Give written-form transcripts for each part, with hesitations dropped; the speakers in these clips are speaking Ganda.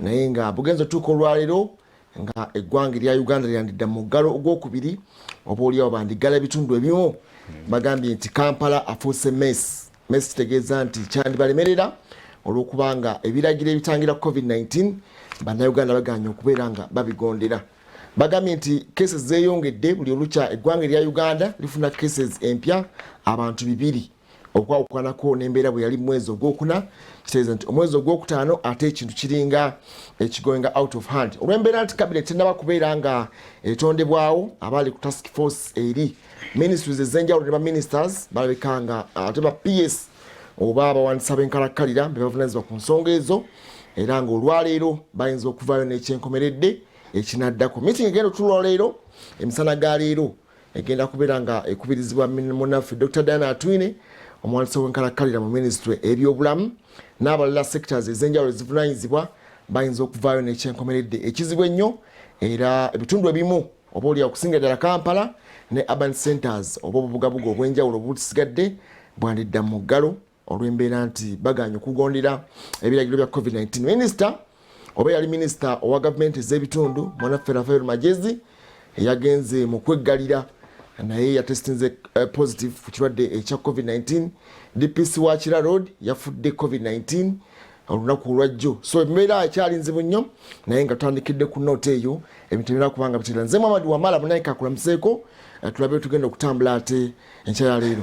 naye nga bugenzo tuko olwaleero nga eggwanga lya Uganda lyandidda mu muggalo ogwokubiri oba oliawo bandigala ebitundu ebimu bagambye nti Kampala afuuse mess kitegeeza nti kyandibalemerera olw'okubanga ebiragiro ebitangira COVID-19 bannayuganda baganye okubeera nga babigondera. Bagambye nti cases zeeyongedde buli olukya eggwanga lya Uganda lifuna cases empya abantu 2 okwawukanako n'embeera bwe yali mu mwezi ogwokuna kitegeeza nti omwezi ogwokutaano ate ekintu kiringa ekigoinga out of hand olw'embeera nti cabinet tennaba kubeera nga etondebwawo abaali ku task force eri ministries ez'enjawulo ne baministers balabika nga ate ba PS oba abawandiisa b'enkalakkalira be bavunaanyizibwa ku nsonga ezo era nga olwaleero bayinza okuvaayo n'ekyenkomeredde ekinaddako. Meeting egenda otuula leero emisana ga leero egenda kubeera nga ekubirizibwa munnaffe Dr. Diana Atwine omuwandiisi w'enkalakkalira mu ministry ebyobulamu n'abalala sectors ez'enjawulo ezivunaanyizibwa bayinza okuvaayo n'ekyenkomeredde ekizibu ennyo era ebitundu ebimu oba oli okusinga ddala Kampala ne urban centers oba obubugabuga obw'enjawulo obutisigadde bwandidda mu muggalo olw'embeera nti baganye okugondera ebiragiro bya COVID-19. Minisita oba yali minisita owa gavumenti ez'ebitundu Mwanaffe Rafael Magezi yagenze mu kweggalira naye yatestinze positive ku kirwadde ekya COVID-19. DPC wa Kira Road yafudde COVID-19 olunaku olwajjo so embeera ekyali nzibu nnyo naye nga tutandikidde ku note eyo ebintu ebirala kubanga bitera. Nze Muhammad Wamala munayika akulamuseeko tulabe tugenda okutambula ate enkya ya leero.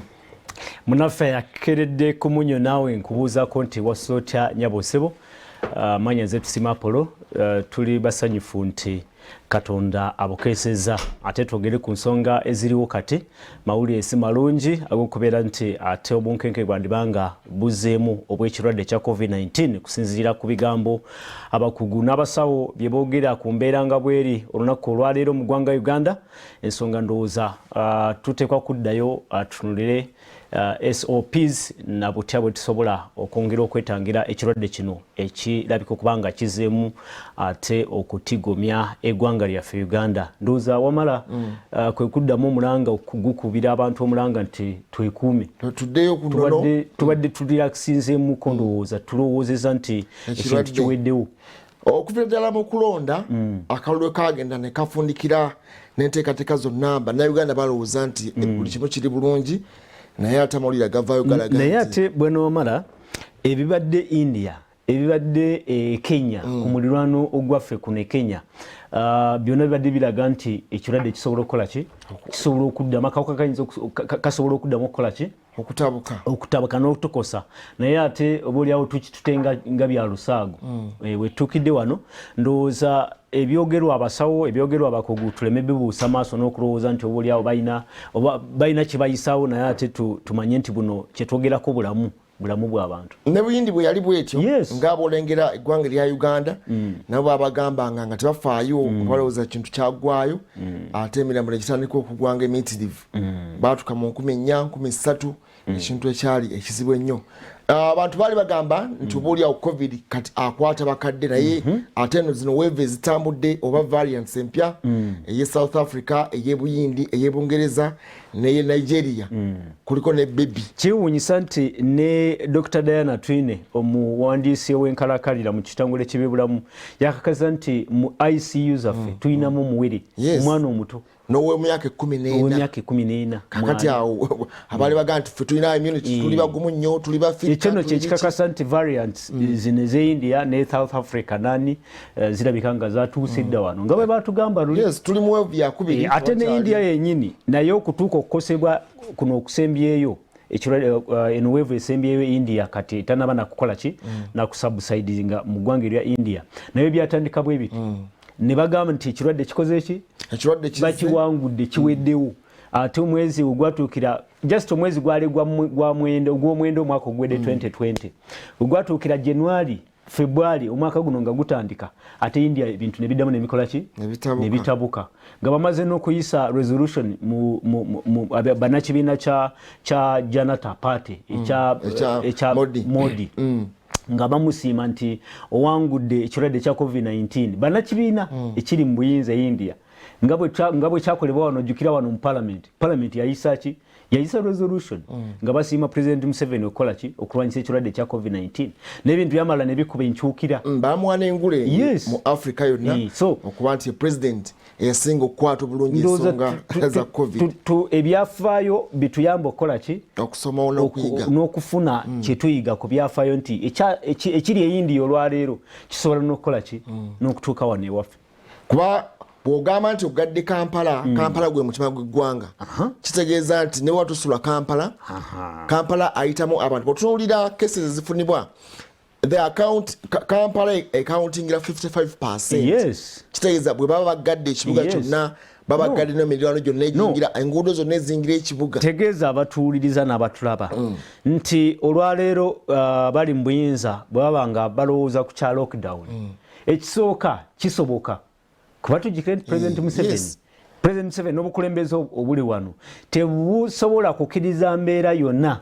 Munaffe yakeredde ku munyo naawe nkubuuzaako nti wasotya Nyabosebo manya nze tusima Apollo tuli basanyufu nti Katonda abokeesezza ate twogere ku nsonga eziriwo kati mawulire si malungi ag'okubeera nti ate obunkenke bwandibanga buzeemu obw'ekirwadde kya COVID-19 kusinziira ku bigambo abakugu n'abasawo bye boogera ku mbeera nga bweri olunaku olwaleero mu ggwanga Uganda. Ensonga ndowooza tuteekwa kuddayo tutunulire SOPs na butya bwe tusobola okwongera okwetangira ekirwadde kino ekirabika okubanga kizeemu ate okutigomya eggwanga lyaffe Uganda. Ndowooza Wamala kwe kuddamu omulanga okugukubira abantu omulanga nti twekuume tuddeyo ku nnono tubadde tulirakisinzeemuko ndowooza tulowoozeza nti ekintu kiweddewo okuvira ddala mu kulonda akalulu kagenda ne kafundikira n'enteekateeka zonna bannayuganda balowooza nti buli kimu kiri bulungi naye ate amawulire agavaayo galaga naye ate bwena Wamala ebibadde India ebibadde Kenya ku muliraano ogwaffe kuno Kenya byonna bibadde biraga nti ekirwadde kisobola okukola ki kisobola okuddamu akawuka kayinza kasobola okuddamu okukola ki okutabuka n'okutukosa naye ate oba oliawo tukitutenga nga bya lusaago wetukidde wano ndowooza ebyogerwa abasawo ebyogerwa abakugu tuleme bibuusa maaso n'okulowooza nti oba oliawo balina kye bayisaawo naye ate tumanye nti buno kyetwogerako bulamu bw'abantu ne buyindi bwe yali bwetyo ng'abolengera eggwanga lya Uganda nabo babagambanga nga tebafaayo okubalowooza kintu kyaggwayo ate emirambo ne gitandika okugwanga emitirivu baatuka mu 4,000 13 ekintu ekyali ekizibu ennyo. Abantu baali bagamba nti oba oliawo COVID kati akwata bakadde naye ate eno zino wave ezitambudde oba variants empya eye South Africa eye Buyindi eye Bungereza neye Nigeria kuliko ne baby. Kiwunyisa nti ne Dr. Diana Atwine omuwandiisi w'enkalakkalira mu kitongole ky'ebyobulamu yakakaza nti mu ICU zaffe tulinamu omuwere omwana omuto nowe myaka 14 kakati awo abali bagamba nti ffe tulina immunity tuli bagumu nnyo tuli bafite ekyo kyekikakasa nti variants zino ez'e India ne South Africa nani zirabika nga zatuusidda wano nga bwe batugamba tuli mu wave ya 2 ate ne India yennyini naye okutuuka okukosebwa kuno okusembyeyo eno wave esembyeyo India kati tanaba nakukola ki nakusubsidinga mu ggwanga erya India naye byatandika bwe biti ne bagamba nti ekirwadde kikoze ki bakiwangudde kiweddewo ate omwezi ogwatuukira just omwezi gwali gw'omwenda omwaka ogwedde 2020 ogwatuukira January February omwaka guno nga gutandika ate India ebintu ne biddamu nebikola ki ne bitabuka nga bamaze n'okuyisa resolution mu bannakibiina kya Janata Party ekya Modi nga bamusiima nti owangudde ekirwadde kya COVID-19 bannakibiina ekiri mu buyinza India ngabwe kyakolebwa wano jukira wano mu parliament yayisa ki yayisa resolution nga basiima president Museveni okukola ki okulwanyisa ekirwadde kya COVID-19 n'ebintu byamala ne bikuba enkyukira bamuwana engule mu Africa yonna okuba nti president eyasinga okukwata obulungi ensonga za COVID. Ebyafaayo bituyamba okukola ki okusoma n'okufuna kyetuyiga ku byafaayo nti ekiri eyindi olwaleero kisobola n'okukola ki n'okutuuka wano ewaffe kuba bw'ogamba nti ogadde Kampala gwe mutima gw'eggwanga kitegeeza nti ne watusula Kampala ayitamu abantu bw'otunuulira cases ezifunibwa Kampala accountingira 55%. Kitegeeza bwe baba bagadde ekibuga kyonna babagadde n'emiriraano gyonna ejingira enguudo zonna ezingira ekibuga. Tegeeza abatuwuliriza n'abatulaba nti olwaleero bali mu buyinza bwe baba nga balowooza ku kya lockdown ekisooka kisoboka kuba tujjukire nti President Museveni n'obukulembeze obuli wano tebusobola kukkiriza mbeera yonna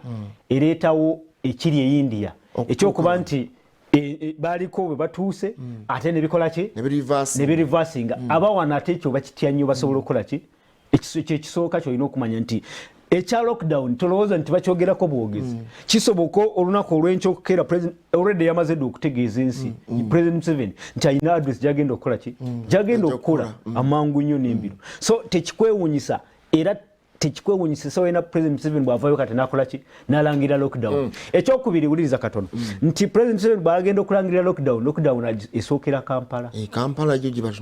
ereetawo ekiri e India ekyokuba nti baliko bwe batuuse ate ne bikola ki ne birivasinga abawana ate ekyo bakitya nnyo basobola okukola ki ekisooka kyolina okumanya nti ekya lockdown tolowooza nti bakyogerako bwogezi kisoboka olunaku olw'enkya okukeera president already yamaze dde okutegeeza ensi President Museveni nti alina address gyagenda okukola ki gyagenda okukola amangu nnyo n'embiro so tekikwewuunyisa era tekikwewuunyisa so wena President Museveni bw'avaayo kati n'akola ki n'alangira lockdown ekyokubiri wuliriza katono nti President Museveni bw'agenda okulangirira lockdown esookera Kampala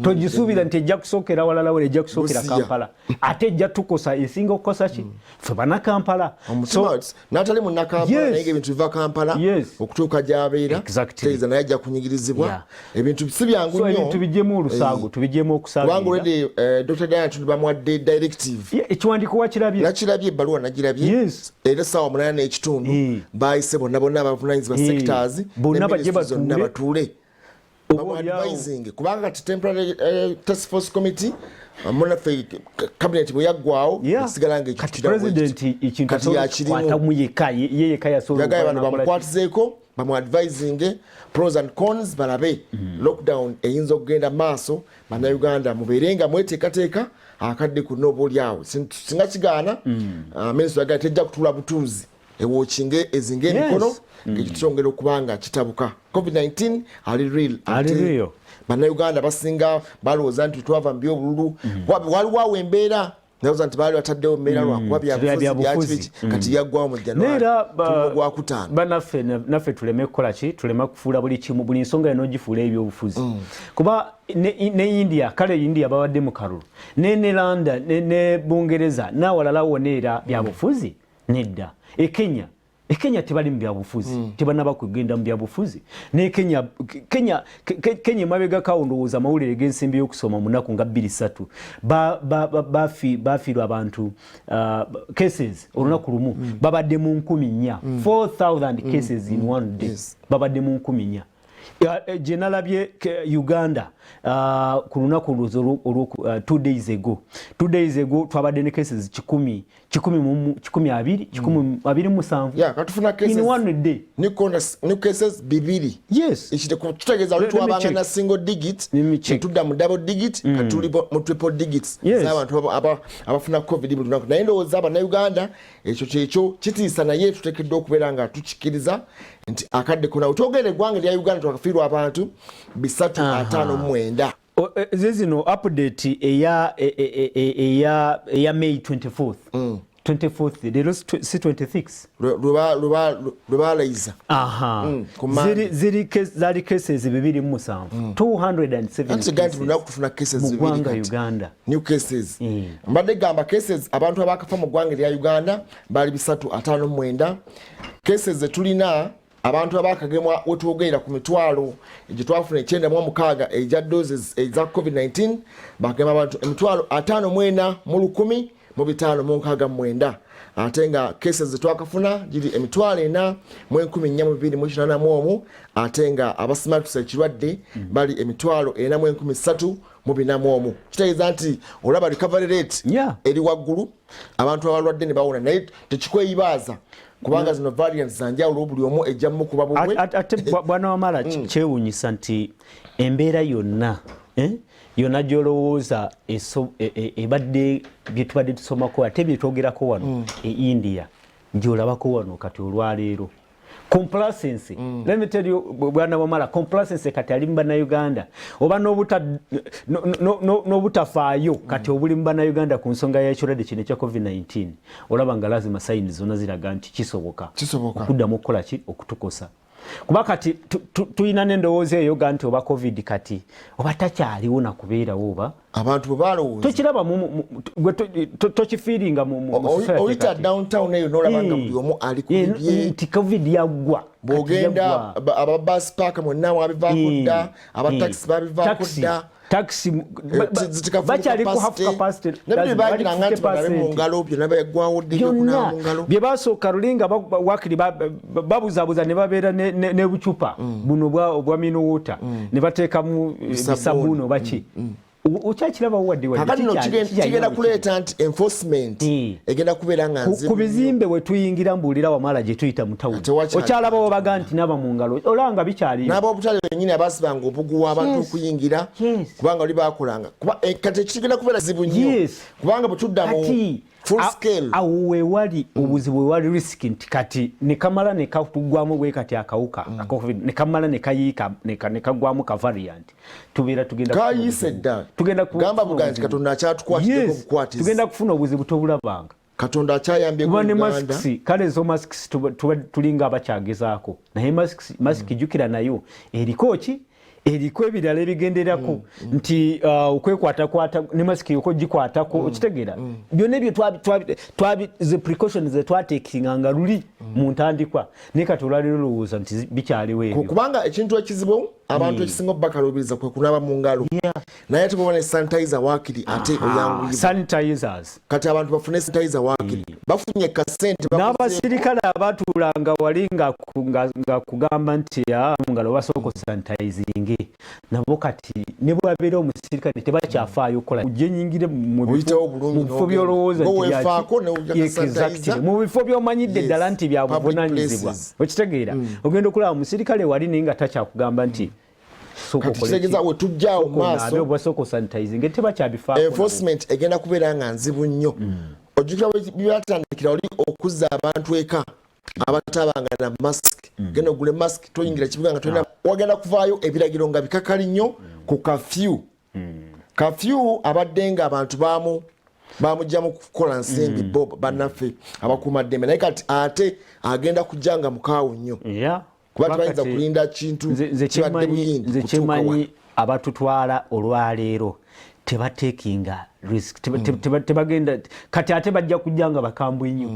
togisuubira nti ejja kusookera walala wala ejja kusookera Kampala ate ejja tukosa esinga okukosa ki ffe bannakampala n'atali munnakampala naye ebintu biva Kampala okutuuka gy'abeera tegeeza naye ajja kunyigirizibwa ebintu si byangu nnyo ebintu bijjemu olusaago tubijjemu okusaagira kubanga olwedde Dr. Diana Tunda bamuwadde directive ekiwandiiko nakirabye ebbaluwa nagirabye era essaawa 8:30 bayise bonna abavunanyizibwa sectors bonna bajje batuule bamuadvising kubanga kati temporary task force committee munaffe cabinet bwe yaggwawo esigala ngaekituyagala bamukwatizeeko bamuadvising pros and cons balabe lockdown eyinza okugenda maaso bannayuganda mubeere nga mweteekateeka akadde ku n'oboolyawo singa kigaana minisita yagala tejja kutuula butuuzi ewookinge ezinga emikono ngekitongera okubanga kitabuka COVID-19 ali real bannayuganda basinga balowooza nti twava mu byobululu waliwo embeera nayoza nti baali bataddewo mbeera lwakuba byabufuzi kati yaggwawo mu January gwakutaano bannaffe tuleme kukola ki tuleme kufuula buli kimu buli nsonga yonna ogifuula ebyobufuzi kuba ne India kale India babadde mu kalulu ne London ne Bungereza n'awalala wonna era byabufuzi nedda Kenya tebali mu byabufuzi tebanaba kugenda mu byabufuzi ne Kenya mabega kawo ndowooza amawulire g'ensimbi y'okusoma mu nnaku nga 2-3 bafiirwa abantu cases olunaku lumu babadde mu 4,000 cases in one day babadde mu 10,000 gye nalabye Uganda ku lunaku 2 days ago twabadde ne cases 1,227 in one day ne cases 2 ekitegeeza twabanga na single digit tudda mu double digit katuli mu triple digits z'abantu abafuna covid buli lunaku naye ndowooza abannayuganda ekyo kyekyo kitiisa naye tuteekeddwa okubeera nga tukikiriza nti akadde kona otwogera eggwanga lya Uganda twakafiirwa abantu 359 zino update eya May 24th 24th leero si 26 lwebalayiza zali cases 207 207 mu ggwanga Uganda new cases mbadde gamba cases abantu abakafa mu ggwanga lya Uganda bali 359 cases zetulina abantu abakagemwa wetwogerera ku mitwalo gye twafuna 9,600 ejja doses eza COVID-19 bakagema abantu 54,100 ate nga cases zetwakafuna giri 4,422 ate nga abasimatuse ekirwadde bali 4,341 kitegeeza nti olaba recovery rate eri waggulu abantu abalwadde ne bawona naye tekikweyibaaza kubanga zino variants zanjawulo buli omu ejja mu kuba bubwe ate bwana wamala kyewuunyisa nti embeera yonna yonna gy'olowooza ebadde bye tubadde tusomako ate bye twogerako wano e India gy'olabako wano kati olwaleero complacency. Let me tell you, bwana Wamala, complacency kati ali mbana Uganda oba n'obutafaayo kati obuli mbana Uganda ku nsonga y'ekirwadde kino ekya COVID-19 olaba nga lazima sayini zonna ziraga nti kisoboka okuddamu okukola ki okutukosa kuba kati tuyina n'endowooza eyo ga nti oba covid kati oba takyaliwo nakubeerawo oba abantu bwe balowooza tokiraba tokifiiringa oyita downtown eyo n'olaba nga buli omu ali ku bibye nti covid yaggwa bw'ogenda ababasi paaka mwonna wabivaako dda abataxi babivaako dda taxi bakyali ku half capacity nabyo bagira nga nti bagabe mu ngalo byonna bagwawo ddenge kunaa mu ngalo bye basooka lulinga wakiri babuzaabuza ne babeera ne bucupa buno obwa minowota ne bateekamu bisabbuuni oba ki ukyakiraba wadde kakati no kigenda kuleeta nti enforcement egenda kubeera nga nzibu ku bizimbe we tuyingira mbuulira Wamala gye tuyita mu tawuni okyalaba obaga nti naba mu ngalo olanga bikyaliyo n'ab'obutale bennyini abasibanga obuguwa abantu okuyingira kubanga oli baakolanga kati kigenda kubeera zibu nnyo kubanga bwe tudda mu full scale awo wewali obuzibu wewali risk nti kati nekamala nekatugwamu bwe kati akawuka nekamala nekayiika nekagwamu ka variant tubeera tugenda gamba buganzi Katonda akyatukwatiddeko bukwatizi tugenda kufuna obuzibu tobulabanga Katonda akyayambye ku Uganda kale zo masks tulinga abakyagezaako naye mask jukira nayo eriko ki eriko ebirala ebigenderako nti okwekwatakwata ne masiki yoko gikwatako okitegeera byonna ebyo the precautions twatekinga nga luli mu ntandikwa ne kati olwaliro lowooza nti bikyaliwo ebyo kubanga ekintu ekizibu abantu ekisinga bakalubiriza kwe kunaaba mu ngalo naye ate bwobona sanitizer wakiri ate oyanguyibwa sanitizers kati abantu bafune sanitizer wakiri bafunye kasente n'abasirikale abatuulanga wali nga kugamba nti ngalo basooka sanitizinge nabo kati ne bwabeera omusirikale tebakyafaayo okukola ujje nyingire mu bifo by'olowooza mu bifo by'omanyidde ddala nti bya buvunaanyizibwa okitegeera ogenda okulaba omusirikale wali naye nga takyakugamba nti katitegeza we tujjaawo maaso basoko sanitizing tebakyabifaako enforcement egenda kubeera nga nzibu nnyo ojjukira byatandikira oli okuzza abantu eka abatabanga na mask genda ogule mask toyingira kibuga nga tolina wagenda kuvaayo ebiragiro nga bikakali nnyo ku kafyu abadde nga abantu bamugjamu kukola nsimbi bo bannaffe abakuumaddembe naye kati ate agenda kujja nga mukaawo nnyo kuba tebayinza kulinda kintu kibadde buyindi nze kimanyi abatutwala olwaleero tebatekinga risk tebagenda kati ate bajja kujja nga bakambwe nnyo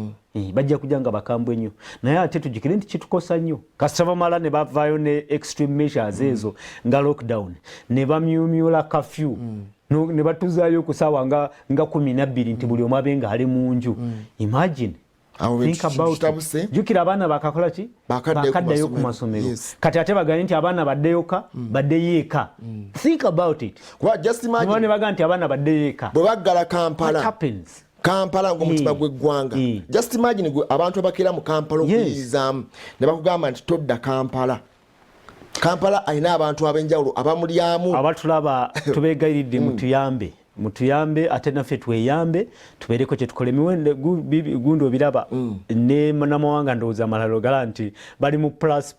bajja kujja nga bakambwe nnyo naye ate tujikire nti kitukosa nnyo kasita bamala ne bavaayo ne extreme measures ezo nga lockdown ne bamyumyula kafyu ne batuzaayo ku ssaawa nga 12 nti buli omu abe nga ali mu nju imagine think about it. Jukira abaana bakakola ki bakaddayo ku masomero kati ate baganye nti abaana baddeyoka baddeyo eka think about it just imagine ne baga nti abaana baddeyo eka bwe baggala Kampala ng'omutima gw'eggwanga just imagine abantu abakeera mu Kampala okuyizaamu ne bakugamba nti todda Kampala alina abantu ab'enjawulo abamulyamu abatulaba tubeegayiridde mutuyambe ate naffe tweyambe tubeereko kye tukola emiwendo gundi obiraba ne namawanga ndowooza amalalo gala nti bali mu plus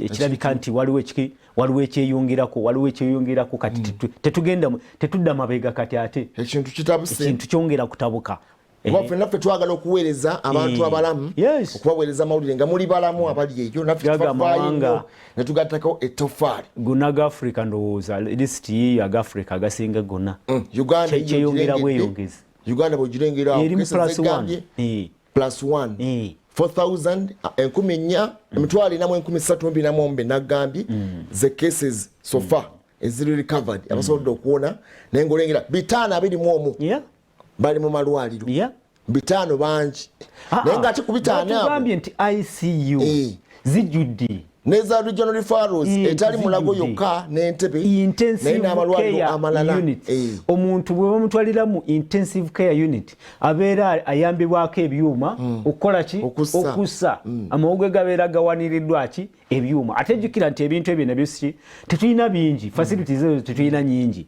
ekirabika nti waliwo ekyeyongirako kati tetudda mabega kati ate ekintu kyongera kutabuka naffe twagala okuweereza abantu abalamu okubaweereza amawulire nga muli balamu abali eyo naffe tuvaayo ne tugattako ettofaali gonna gafrika ndowooza lisiti yiyo agafrika agasinga gonna kyeyongera bweyongezi Uganda bwegirengera erimu plus 1 4,000 emitwalo 4,324 nagambye ze cases so far eziri recovered abasobodde okuwona naye ng'olengera 521 bali mu malwaliro 5 bangi naye ng'ate ku 5 abo tugambye nti ICU zijjudde neza regional referrals etali mulago yokka n'entebe naye n'amalwaliro amalala omuntu bwe bamutwalira mu intensive care unit abeera ayambibwako ebyuma okukola ki okussa amawugwe gabeera gawaniriddwa ki ebyuma ate jjukira nti ebintu ebyo nabyo si tetulina bingi facilities ezo tetulina nyingi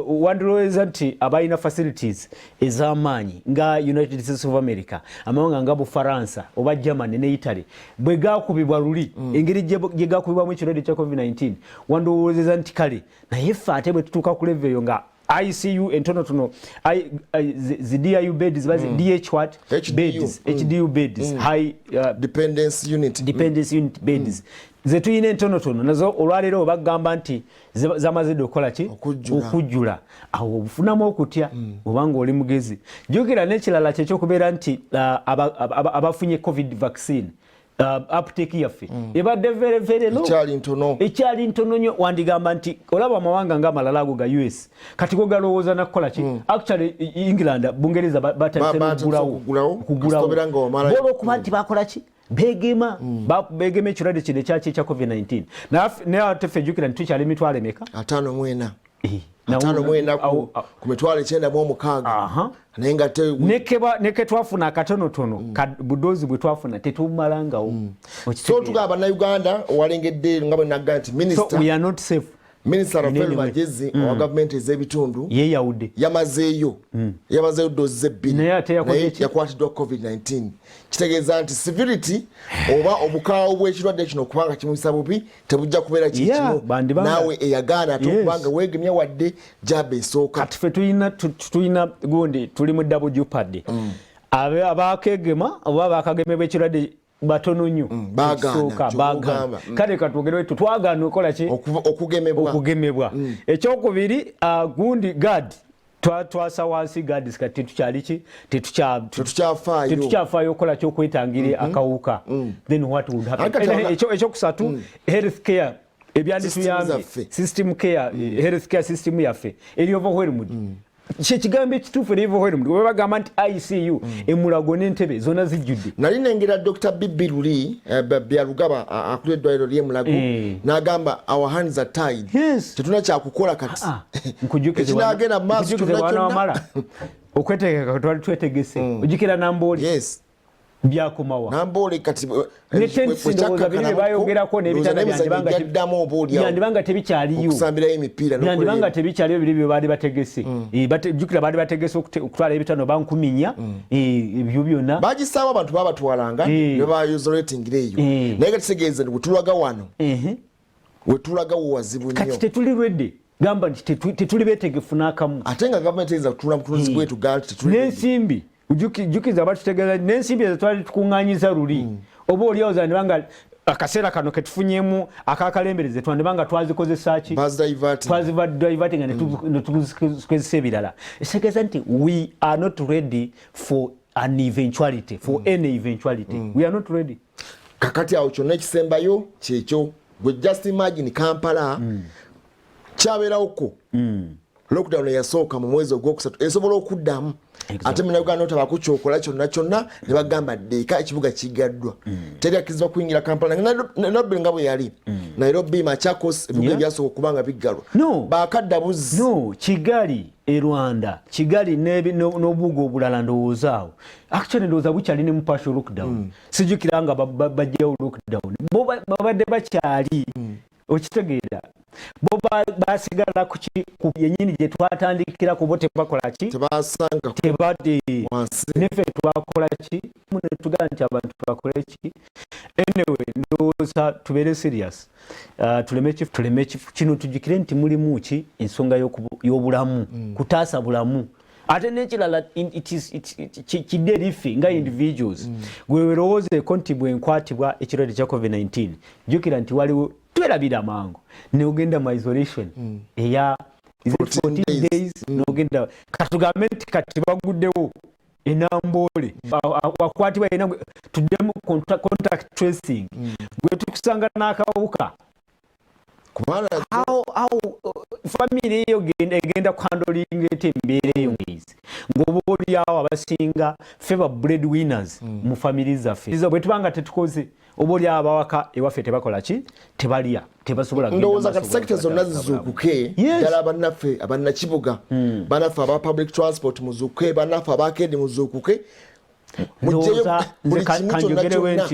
wandilowooza nti abalina facilities ez'amaanyi nga United States of America amawanga nga Bufaransa oba Germany ne Italy bwe gaakubibwa luli engeri gye gaakubibwamu ekirwadde kya COVID-19 wandilowoozeza nti kale naye ffe ate bwe tutuuka ku level eyo nga ICU entonotono zi DIU beds bazi DH what beds HDU beds high dependence unit beds zetuyina entonotono nazo olwaleero bagamba nti zamaze okukola ki okujjula awo obufunamu okutya obanga oli mugezi jjukira n'ekirala kyekyokubeera nti abafunye COVID vaccine uptake yaffe ebadde very low ekyali ntono nnyo wandigamba nti olaba amawanga ng'amalala ago ga US kati go galowooza nakukola ki actually England Bungereza batandise okugulawo olwokuba nti bakola ki begema ekirwadde kino ekyaki ekya COVID-19 naye ate ffe jjukira nti tukyali emitwalo emeka 54 ku mitwalo 96 naye nga neke twafuna akatonotono budoozi bwe twafuna tetumalangawo so tugamba bannayuganda owalengedde nga bwe nagga nti we are not safe Minister Rafael Magezi wa government ez'ebitundu yamazeeyo doozi z'ebbiri naye yakwatiddwa COVID-19 kitegeeza nti civility oba obukaawo bw'ekirwadde kino kubanga kimuyisa bubi tebujja kubeera kikimu naawe eyagaana ate okubanga weegemya wadde jaba esooka kati ffe tulina gundi tuli mu double jeopardy abaakegema oba baakagemebwa ekirwadde batono nnyo bagamba kale katwogere wetu twagaana okola ki okugemebwa ekyokubiri gundi guard twasa wansi guards kati tukyali ki tetukyafaayo okola ki okwetangira akawuka then what would happen ekyokusatu health care ebyandituyambye system care health care system yaffe eri overwhelmed kyekigambo ekituufu erivohweremu bwe bagamba nti ICU emulago n'entebe zonna zijjudde nali nengera Dr. Bibi Luli Byalugaba akulira eddwaliro ly'emulago n'agamba our hands are tied tetuna kyakukola kati ekinagenda mu maaso kyonna okwetegeka twali twetegese ojjukira Nambooli byakomawa Namboole kati ndowooza biri bayogerako n'ebitanda byandibanga tebikyaliyo okusambirayo emipiira byandibanga tebikyaliyo biri bye baali bategese jjukira baali bategese okutwala ebitanda bankuminya ebyo byonna bagisaawo abantu babatwalanga ne bayozolatingira eyo naye nga kitegeeza nti wetulaga wano wetulaga wazibu nnyo kati tetuli redde gamba nti tetuli beetegefu n'akamu ate nga gavumenti eyinza kutula mu butunuzi bwetu n'ensimbi jukiza batutegeeza n'ensimbi ezo twali tukuŋŋaanyiza luli oba oliawo zandibanga akaseera kano ketufunyemu akakalembereze twandibanga twazikozesa ki twazidivatinga netukozesa ebirala ekitegeeza nti we are not ready for an eventuality any eventuality we are not ready kakati awo kyonna ekisembayo kyekyo gwe just imagine Kampala kyabeerawoko lockdown yasooka mu mwezi ogwokusatu esobola okuddamu ate munnayuganda otabaako kyokola kyonna ne bagamba ddeeka ekibuga kigaddwa teri akkirizibwa kuyingira Kampala Nairobi nga bwe yali Nairobi Machakos ebibuga ebyasooka okubanga biggalwa baakadda buzzi Kigali Rwanda Kigali n'obubuga obulala ndowoozaawo actually ndowooza bukyali ne mu partial lockdown sijjukira nga bajjawo lockdown babadde bakyali okitegeera bo basigala ku yennyini gye twatandikira ku bo tebakola ki tebadde neffe twakola ki tugaa nti abantu bakole ki anyway ndowooza tubeere serious tuleme kino tujjukire nti mulimu ki ensonga y'obulamu kutaasa bulamu ate n'ekirala kidde erife nga individuals gwe werowoozeeko nti bwenkwatibwa ekirwadde kya COVID-19 jjukira nti waliwo twerabira mangu neogenda mu isolation eya 14 days nogenda katugambe nti kati baguddewo enamboole wakwatibwa ina tuddemu contact tracing gwe tukusanga n'akawuka family yo egenda kuhandling embeera eyo ngizi ng'obooli awo abasinga feba breadwinners mu family zaffe izo bwe tubanga tetukoze obooli abawaka ewaffe tebakola ki tebalya tebasobola ndowooza kati sectors zonna zizuukuke ddala bannaffe abannakibuga bannaffe aba public transport muzuukuke bannaffe abakendi muzuukuke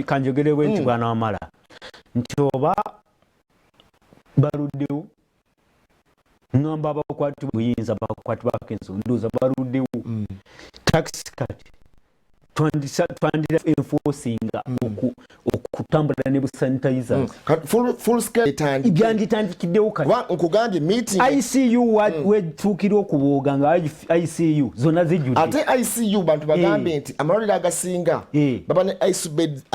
kanjogerewe nti bwana wamala nti oba baluddewo ngamba abakwati buyinza bakwati bakenso ndoza baluddewo tax cut twandira enforcinga okutambula ne sanitizers full scale byanditandikiddewo kati nkugambye meeting ICU wetuukira okubuuga nga ICU zonna zijjudde ate ICU bantu bagambe nti amalwaliro agasinga baba ne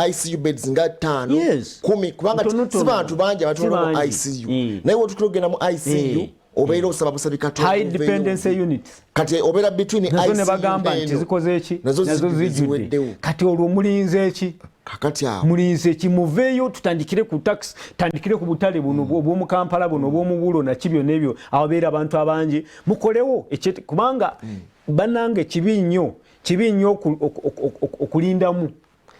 ICU beds nga 5 10 kubanga si bantu bangi abatwala mu ICU naye wotukira ogenda mu ICU obeera osaba busabi high dependency units kati obeera between ICU ne bagamba nti zikoze eki nazo zijjudde kati olwo mulinze eki kakati awo mulinze eki muveeyo tutandikire ku tax tandikire ku butale buno bw'omu Kampala buno bw'omu Bulo na kibyo n'ebyo ababeera abantu abangi mukolewo kubanga bannange kibi nnyo okulindamu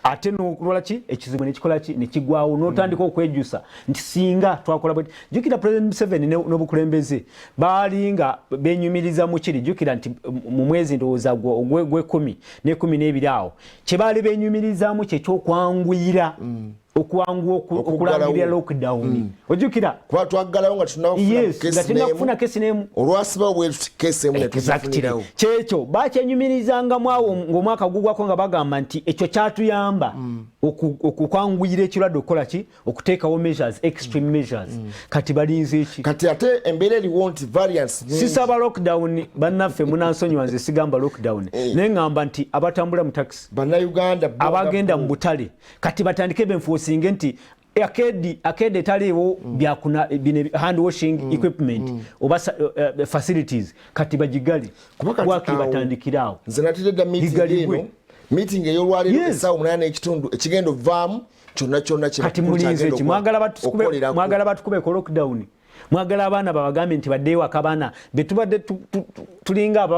ate n'okulwala ki ekizibu nekikola ki nekigwawo n'otandika okwejjusa nti singa twakola bwe jjukira President Museveni n'obukulembeze baalinga benyumiriza mu kiri jjukira nti mu mwezi ndowooza ogw'ekumi n'ekumi n'ebiri awo kye baali benyumirizaamu kyekyokwanguyira okuwangula okulangirira lockdown ojjukira kuba twaggalawo nga tunafuna kesi n'emu olwasibawo bwe tuti kesi emu netufunirawo kyekyo bakyenyumirizangamu awo ng'omwaka gugwako nga bagamba nti ekyo kyatuyamba okukwanguyira ekirwadde okukola ki okuteekawo measures extreme measures kati balinze eki kati ate embeera eriwo nti variants sisaba lockdown bannaffe munansonyiwa nze sigamba lockdown naye ngamba nti abatambula mu taxi bannayuganda abagenda mu butale kati batandike benforcinge nti akedi taliwo byakuna hand washing equipment oba facilities kati bajigali waki batandikirawo nze natedda meeting ey'olwaliro essaawa 8:30 ekigendo vaamu kyonna kati mulinze ki mwagala batukube ko lockdown mwagala abaana babagambe nti baddeyo akabaana betubadde tulinga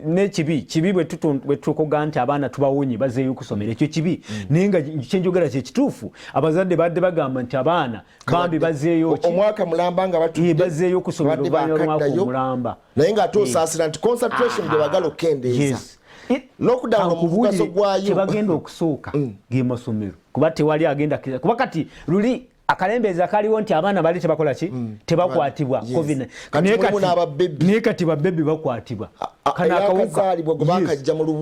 nekibi bwe tukoga nti abaana tubawonye bazeeyo okusomera ekyo kibi naye nga kyenjogera kyekituufu abazadde badde bagamba nti abaana bambi bazeeyo omwaka mulamba nga bazeeyo okusomera oluvannyuma lw'omwaka omulamba naye nga ate osaasira nti concentration gye bagala okukendeeza lockdown omuvugaso gwayo kyebagenda okusooka ge masomero kuba tewali agenda kuba kati luli akalembeeza kaliwo nti abaana bali tebakola ki tebakwatibwa covid naye kati babbebi bakwatibwa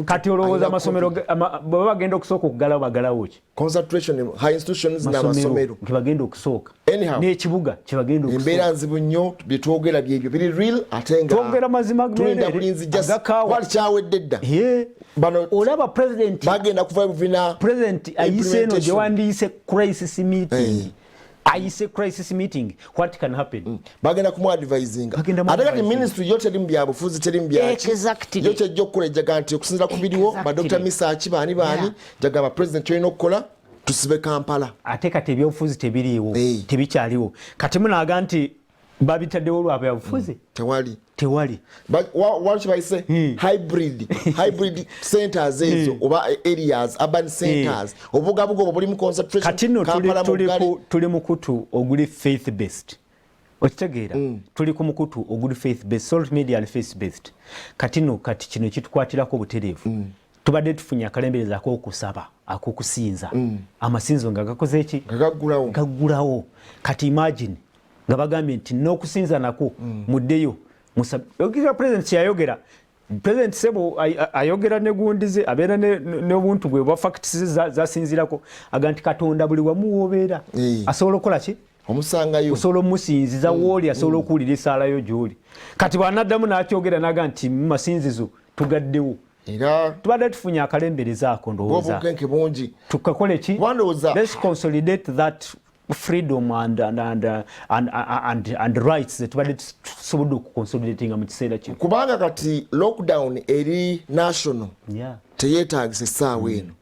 kati olowooza amasomero bwe bagenda okusooka okugalawo bagalawo ki kebagenda okusooka n'ekibuga kyebagenda embeera nzibu nnyo byetwogera byebyo biri real ate nga twogera mazima tulinda bulinzi wali kyawedde dda olaba president bagenda kuva buvina president ayise eno gye wandiise crisis meeting ayise crisis meeting what can happen bagenda kumu advisinga ate kati ministry yo teri mu byabufuzi teri mu byaki yo kyejja okukola ejjaga nti okusinzira ku biriwo ba Dr. Misaki baani jagamba president yolina okukola tusibe Kampala ate kati ebyobufuzi tebiriiwo tebikyaliwo kati munaga nti babitaddewo lwa byabufuzi tewali walichi bayise hybrid centers ezo oba areas urban centers obugabugo obuli mu concentration kati tuli mukutu oguli faith based okitegeera tuli ku mukutu oguli faith based social media and faith based kati kino kitukwatirako obutereevu tubadde tufunye akalembereza ak'okusaba ak'okusinza amasinzo nga gakoze eki gaggulawo kati imagine nga bagambye nti n'okusinza nako muddeyo musabe president yayogera president Sebo ayogera ne gundize abeera n'obuntu bwe bwa facts zasinzirako aga nti Katonda buli wamu wobeera asobola okukola ki omusangayo osobola omusinziza wooli asobola okuwulira esaalayo gy'oli kati bw'anaddamu n'akyogera naga nti mu masinzizo tugaddewo era tubadde tufunye akalembereza ako ndowooza tukakole ki let's consolidate that freedom and rights that tubadde tusobodde okukonsolidatinga mu kiseera kino kubanga kati lockdown eri national teyeetagisa essaawa eno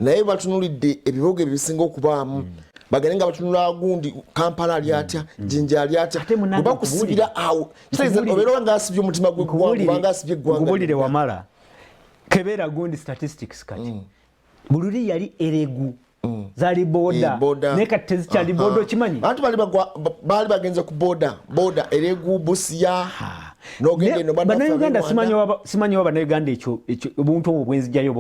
naye batunulidde ebibuga ebisinga okubaamu bagende nga batunula gundi Kampala ali atya Jinja ali atya oba kusibira awo kitaiza obeera nga asibye omutima gwe gwanga asibye gwanga kubulire wamala kebera gundi statistics kati bululi yali eregu zali boda neka tezikyali boda okimanyi bantu bali bagenze ku boda eregu busiya nogende no bannayuganda simanyi waba Uganda ekyo obuntu obwo bwenzijjayo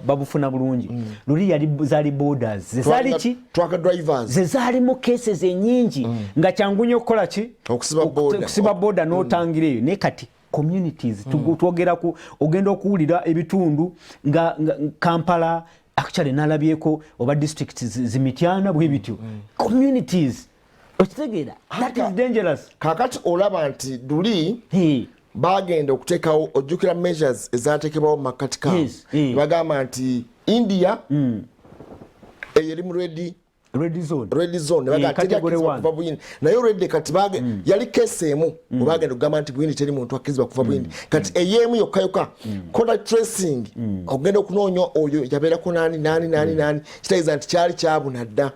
babufuna bulungi luli yali zali borders zezali ki truck drivers zezali mu cases enyingi nga kyangunyo okukola ki okusiba boda n'otangireyo ne kati communities twogera ku ogenda okuwulira ebitundu nga Kampala actually nalabyeko oba districts zimityana bwe bityo communities okitegeera that is dangerous kakati olaba nti duli bagenda okuteekawo ojjukira measures ezateekebwawo mu makati kaabo bagamba nti India eri mu red zone bagamba buyini naye already kati yali kese emu bagenda okugamba nti buyini teri muntu akkizibwa kuva buyini kati eyemu yokka contact tracing ogenda okunoonya oyo yabeerako nani kitaiza nti kyali kyabuna dda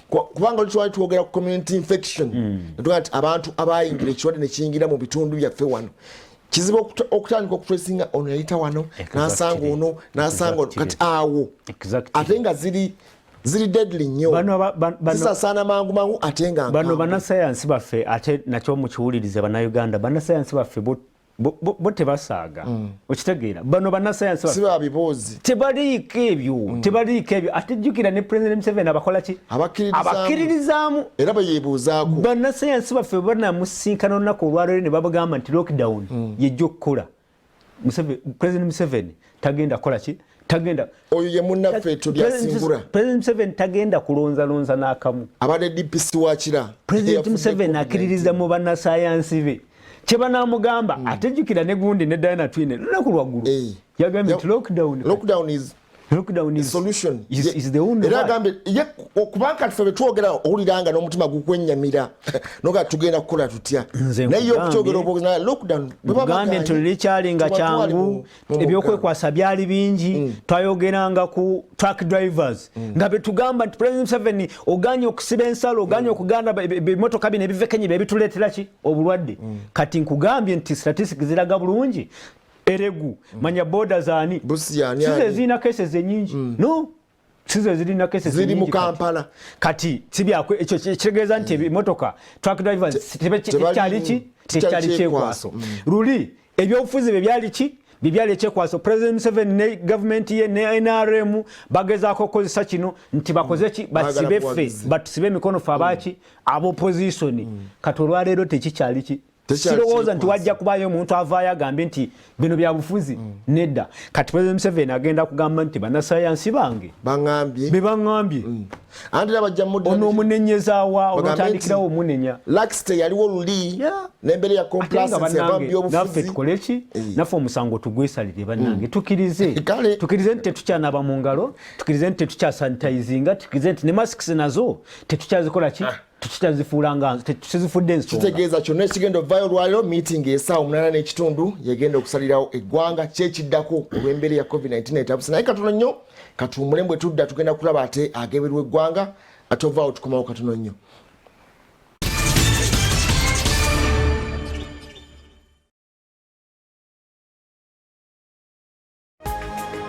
kubanga olitwali twogera ku community infection tuga nti abantu abayingira ekirwadde ne kiyingira mu bitundu byaffe wano kizibu okutandika okutracinga ono yayita wano n'asanga ono n'asanga kati awo ate nga ziri deadly nnyo zisasaana mangu ate nga bano bannasayansi baffe ate nakyo mukiwulirize bannayuganda bannasayansi baffe bo tebasaaga okitegeera bano bannasayansi baffe babiboozi tebaliiko ebyo ate jjukira ne President Museveni abakola ki abakkiririzaamu era bayeebuuzaako bannasayansi baffe banamusinkana olunaku olwaleero ne babagamba nti lockdown yejja okukola President Museveni tagenda kukola ki tagenda oyo ye munnaffe tulyasimbula President Museveni tagenda kulonzalonza n'akamu abadde DPC wakira President Museveni akkiririza mu bannasayansi be kye banamugamba atejjukira ne gundi ne Diana Twine lunaku lwaggulu yagambye nti lockdown is solution is the only era agambe kubanga tufe betwogera owuliranga n'omutima gukwennyamira noga tugenda kukola tutya naye okukyogera obwogera lockdown bugambye nti likyali nga kyangu ebyokwekwasa byali bingi twayogeranga ku truck drivers nga betugamba nti President Museveni oganye okusiba ensalo oganye okuganda bimotoka bino ebivekenyi bebituleetera ki obulwadde kati nkugambye nti statistics ziraga bulungi eregu manya boda zani size zina cases nyingi no size zilina cases zili mu Kampala kati tibyakwe ekyo kitegeeza nti emotoka truck drivers tekyali kyekwaso luli ebyobufuzi byali ki bibyali ekyekwaso President Museveni ne government ye ne NRM bagezaako okukozesa kino nti bakoze ki basibeffe batusibe emikono fe abaki abo opposition kati olwaleero tekikyali ki sirowooza nti wajja kubayo omuntu avaayo agambe nti bino bya bufuzi nedda kati President Museveni agenda kugamba nti bannasayansi bange bebaŋŋambye ono omunenyezaawa olwatandikirawo omunenya laxite yaliwo luli n'embeera ya complacency naffe tukole ki naffe omusango tugwesalire bannange tukirize nti tetukyanaba mu ngalo tukirize nti tetukyasanitizinga tukirize nti ne masks nazo tetukyazikola ki tukitazifuulanga tetuzifudde ensonga kitegeeza kyonna ekigenda ovaayo olwaliro meeting esaawa 8:30 yegenda okusalirawo eggwanga kyekiddako olw'embeera ya COVID-19 etabuse naye katono nnyo katuwummule bwe tudda tugenda kulaba ate ageberwa eggwanga ate ovaawo tukomawo katono nnyo